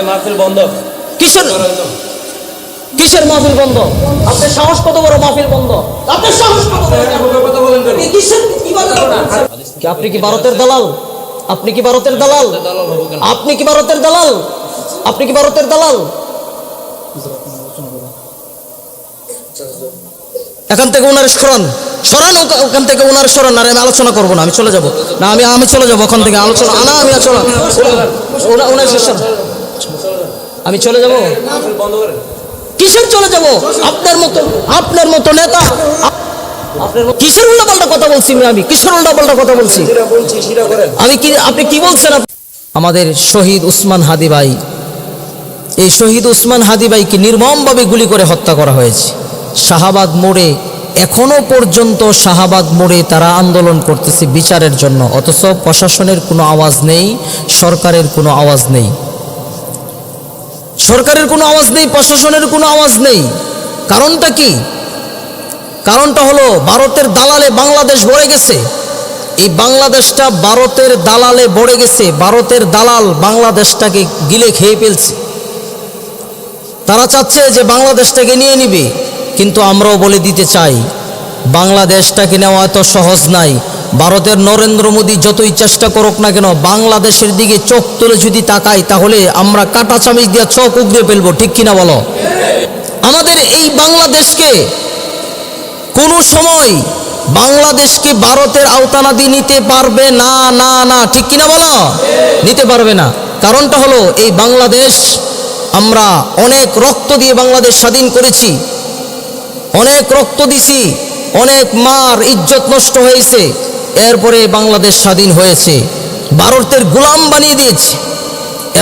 মাহফিল বন্ধ। কিসের কিসের মাহফিল বন্ধ? আপনার সাহস কত বড়? মাহফিল বন্ধ? আপনার সাহস কত বড়? কথা বলেন কেন? কিসের কিভাবে করেন? আপনি কি ভারতের দালাল? আপনি কি ভারতের দালাল? আপনি কি ভারতের দালাল? আপনি কি ভারতের দালাল? এখান থেকে ওনার সরান, সরান ওখান থেকে ওনার সরান। আর আমি আলোচনা করবো না, আমি চলে যাব না, আমি চলে যাবো ওখান থেকে। আলোচনা না, আমি চলে ওনার সরান, আমি চলে যাব। কিসের চলে যাব? আপনার মতো নেতা কিসের উল্টাপাল্টা কথা বলছি? আমি কিসের উল্টাপাল্টা কথা বলছি? আমি কি, আপনি কি বলছেন? আমাদের শহীদ উসমান হাদি ভাই, এই শহীদ উসমান হাদি ভাইকে নির্মমভাবে গুলি করে হত্যা করা হয়েছে শাহবাগ মোড়ে। এখনো পর্যন্ত শাহবাগ মোড়ে তারা আন্দোলন করতেছে বিচারের জন্য, অথচ প্রশাসনের কোনো আওয়াজ নেই, সরকারের কোনো আওয়াজ নেই, সরকারের কোনো আওয়াজ নেই, প্রশাসনের কোনো আওয়াজ নেই। কারণটা কি? কারণটা হলো ভারতের দালালে বাংলাদেশ ভরে গেছে। এই বাংলাদেশটা ভারতের দালালে ভরে গেছে। ভারতের দালাল বাংলাদেশটাকে গিলে খেয়ে ফেলছে। তারা চাচ্ছে যে বাংলাদেশটাকে নিয়ে নিবে, কিন্তু আমরাও বলে দিতে চাই বাংলাদেশটাকে নেওয়া এত সহজ নাই। ভারতের নরেন্দ্র মোদী যতই চেষ্টা করুক না কেন, বাংলাদেশের দিকে চোখ তুলে যদি তাকাই তাহলে আমরা কাটা চামিচ দিয়ে চোখ উগড়ে ফেলবো, ঠিক কিনা বলো? আমাদের এই বাংলাদেশকে কোনো সময় বাংলাদেশকে ভারতের আওতানাদি নিতে পারবে না, না না, ঠিক কিনা বলো? নিতে পারবে না। কারণটা হলো এই বাংলাদেশ আমরা অনেক রক্ত দিয়ে বাংলাদেশ স্বাধীন করেছি, অনেক রক্ত দিছি, অনেক মার ইজ্জত নষ্ট হয়েছে, এরপরে বাংলাদেশ স্বাধীন হয়েছে। ভারতের গোলাম বানিয়ে দিয়েছে।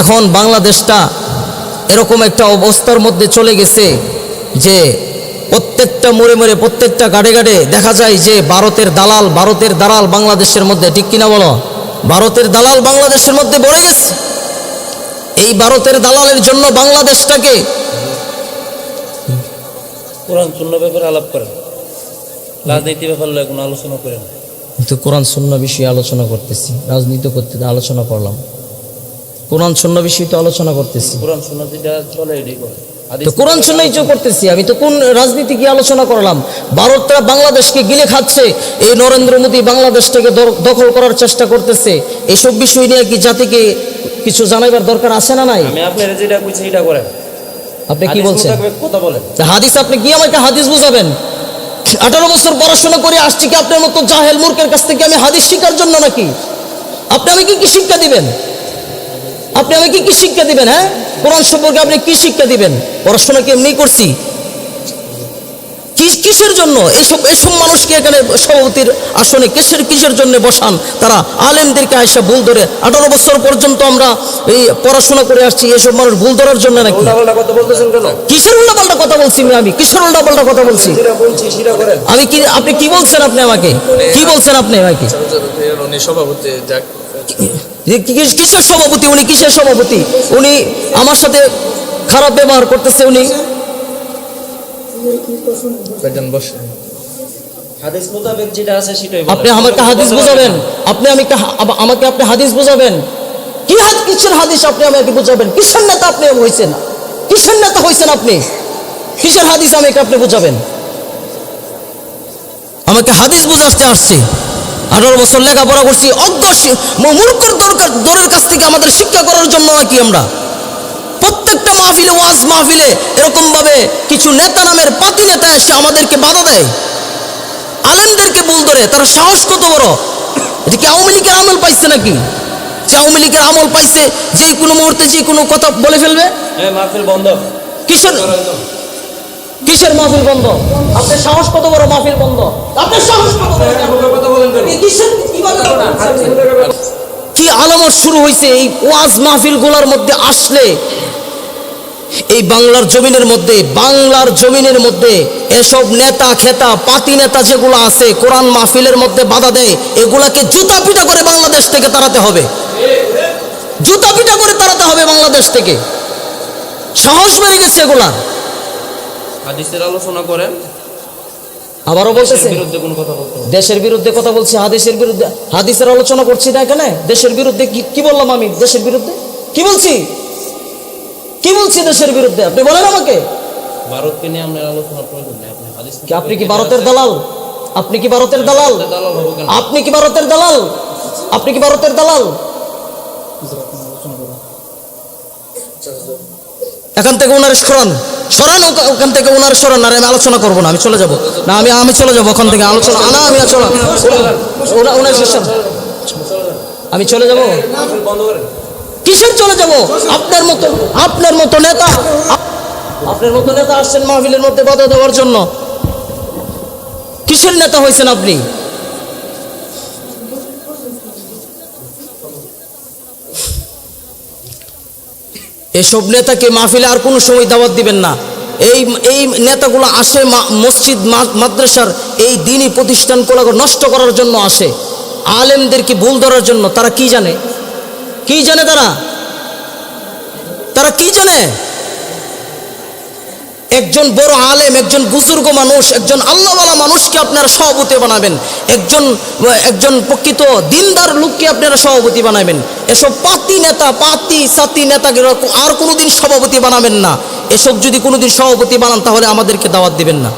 এখন বাংলাদেশটা এরকম একটা অবস্থার মধ্যে চলে গেছে যে প্রত্যেকটা মোড়ে মোড়ে, প্রত্যেকটা গাড়ে গাড়ে দেখা যায় যে ভারতের দালাল বাংলাদেশের মধ্যে, ঠিক কিনা বলো? ভারতের দালাল বাংলাদেশের মধ্যে ভরে গেছে। এই ভারতের দালালের জন্য বাংলাদেশটাকে কোরআন সুন্নাহ ব্যাপারে আলাপ করেন, রাজনীতি ব্যাপারে কোনো আলোচনা করেন। তো কোরআন সুন্নাহ বিষয়ে আলোচনা করতেছি, রাজনীতি করতে আলোচনা করলাম, কোরআন সুন্নাহ বিষয়ে তো আলোচনা করতেছি। কোরআন সুন্নাহ যেটা চলে এটাই করে, তো কোরআন সুন্নাহই তো করতেছি। আমি তো কোন রাজনীতি কি আলোচনা করলাম? ভারতটা বাংলাদেশকে গিলে খাচ্ছে, এই নরেন্দ্র মোদী বাংলাদেশটাকে দখল করার চেষ্টা করতেছে। এসব বিষয় নিয়ে কি জাতিকে কিছু জানাইবার দরকার আছে না নাই? আমি আপনার যেটা কইছি এটা করেন। আপনি কি বলছেন? কথা বলেন হাদিস, আপনি কি আমাকে হাদিস বুঝাবেন? 18 বছর পড়াশোনা করে আসছি কি আপনার মতো জাহেল মূর্খের কাছ থেকে আমি হাদিস শিখার জন্য নাকি? আপনি আমাকে কি শিক্ষা দিবেন? আপনি আমাকে কি শিক্ষা দিবেন? হ্যাঁ, কোরআন সম্পর্কে আপনি কি শিক্ষা দিবেন? পড়াশোনা কি এমনি করছি? কিসের জন্য এসব মানুষকে এখানে সভাপতির আসনে কিসের জন্য বসান? তারা আলেমদেরকে আয়সা ভুল ধরে 18 বছর পর্যন্ত আমরা এই পড়াশোনা করে আসছি, এসব মানুষ ভুল ধরার জন্য নাকি? কথা বলতেছেন কেন? কিসের উল্টাপাল্টা কথা বলছি আমি? কিসের উল্টাপাল্টা কথা বলছি? আমি কি, আপনি কি বলছেন? আপনি আমাকে কি বলছেন? আপনি আমাকে সভাপতি কিসের সভাপতি? উনি কিসের সভাপতি? উনি আমার সাথে খারাপ ব্যবহার করতেছে। উনি হাদিস মোতাবেক যেটা আছে সেটাই আপনি আমাকে হাদিস বুঝাবেন। আপনি আমাকে আপনি হাদিস বুঝাবেন? কিসের হাদিস আপনি আমাকে বুঝাবেন? কিসের নেতা আপনি হয়েছেন? কিসের নেতা হয়েছেন আপনি? কিসের হাদিস আমাকে আপনি বুঝাবেন? আমাকে হাদিস বুঝাতে আসছে। 18 বছর লেখাপড়া করছি, অজ্ঞ মূর্খর দরের কাছ থেকে আমাদের শিক্ষা করার জন্য নাকি আমরা প্রত্যেকটা মাহফিলে, ওয়াজ মাহফিলে এরকম ভাবে কিছু নেতা নামের পাতি নেতা এসে আমাদেরকে বাধা দেয়, আলেমদেরকে ভুল ধরে। তারা সাহস কত বড়! এটা কি আওয়ামী লীগের আমল পাইছে নাকি? যে আওয়ামী লীগের আমল পাইছে, যে কোনো মুহূর্তে যে কোনো কথা বলে ফেলবে। মাহফিল বন্ধ। কিসের মাহফিল বন্ধ? আপনার সাহস কত বড়? মাহফিল বন্ধ? আপনার সাহস কত বড়? কথা বলেন কেন? কি আলামত শুরু হয়েছে এই ওয়াজ মাহফিল গুলার মধ্যে আসলে? এই বাংলার জমিনের মধ্যে এসব নেতা খেতা পাতি নেতা যেগুলো আছে, কোরআন মাহফিলের মধ্যে বাধা দেয়, এগুলাকে জুতা পিটা করে বাংলাদেশ থেকে তাড়াতে হবে। জুতা পিটা করে তাড়াতে হবে বাংলাদেশ থেকে। সাহস বেড়ে গেছে এগুলা। হাদিসের আলোচনা করেন। আবারও বলতেছে বিরুদ্ধে কোন কথা বলতে? দেশের বিরুদ্ধে কথা বলছি, হাদিসের বিরুদ্ধে। হাদিসের আলোচনা করছি না এখানে। দেশের বিরুদ্ধে কি বললাম আমি? দেশের বিরুদ্ধে কি বলছি? বলছি দেশের বিরুদ্ধে? আপনি বলেন আমাকে। ভারতকে নিয়ে আমরা আলোচনা প্রয়োজন নেই, আপনি হাদিস কি আপনি কি ভারতের দালাল? আপনি কি ভারতের দালাল? দালাল হবো কেন? আপনি কি ভারতের দালাল? আপনি কি ভারতের দালাল? এখান থেকে ওনার সরান, সরান ওখান থেকে ওনার সরান। আর আমি আলোচনা করবো না, আমি চলে যাব না, আমি চলে যাবো ওখান থেকে। আলোচনা না, আমি চলে ওনার শেষ, আমি চলে যাব। বন্ধ করেন। কিসের চলে যাব? আপনার মতো নেতা, আপনার মতো নেতা আসছেন মাহফিলের মধ্যে বাধা দেওয়ার জন্য। কিসের নেতা হয়েছেন আপনি? এসব নেতাকে মাহফিলে আর কোনো সময় দাওয়াত দিবেন না। এই নেতাগুলো আসে মসজিদ মাদ্রাসার এই দিনই প্রতিষ্ঠানগুলো নষ্ট করার জন্য আসে, আলেমদেরকে ভুল ধরার জন্য। তারা কি জানে? কি জানে তারা কি জানে? একজন বড় আলেম, একজন বুজুর্গ মানুষ, একজন আল্লাহওয়ালা মানুষকে আপনারা সভাপতি বানাবেন, একজন প্রকৃত দিনদার লোককে আপনারা সভাপতি বানাবেন। এসব পাতি সাতি নেতাকে আর কোনোদিন সভাপতি বানাবেন না। এসব যদি কোনোদিন সভাপতি বানান তাহলে আমাদেরকে দাওয়াত দিবেন না।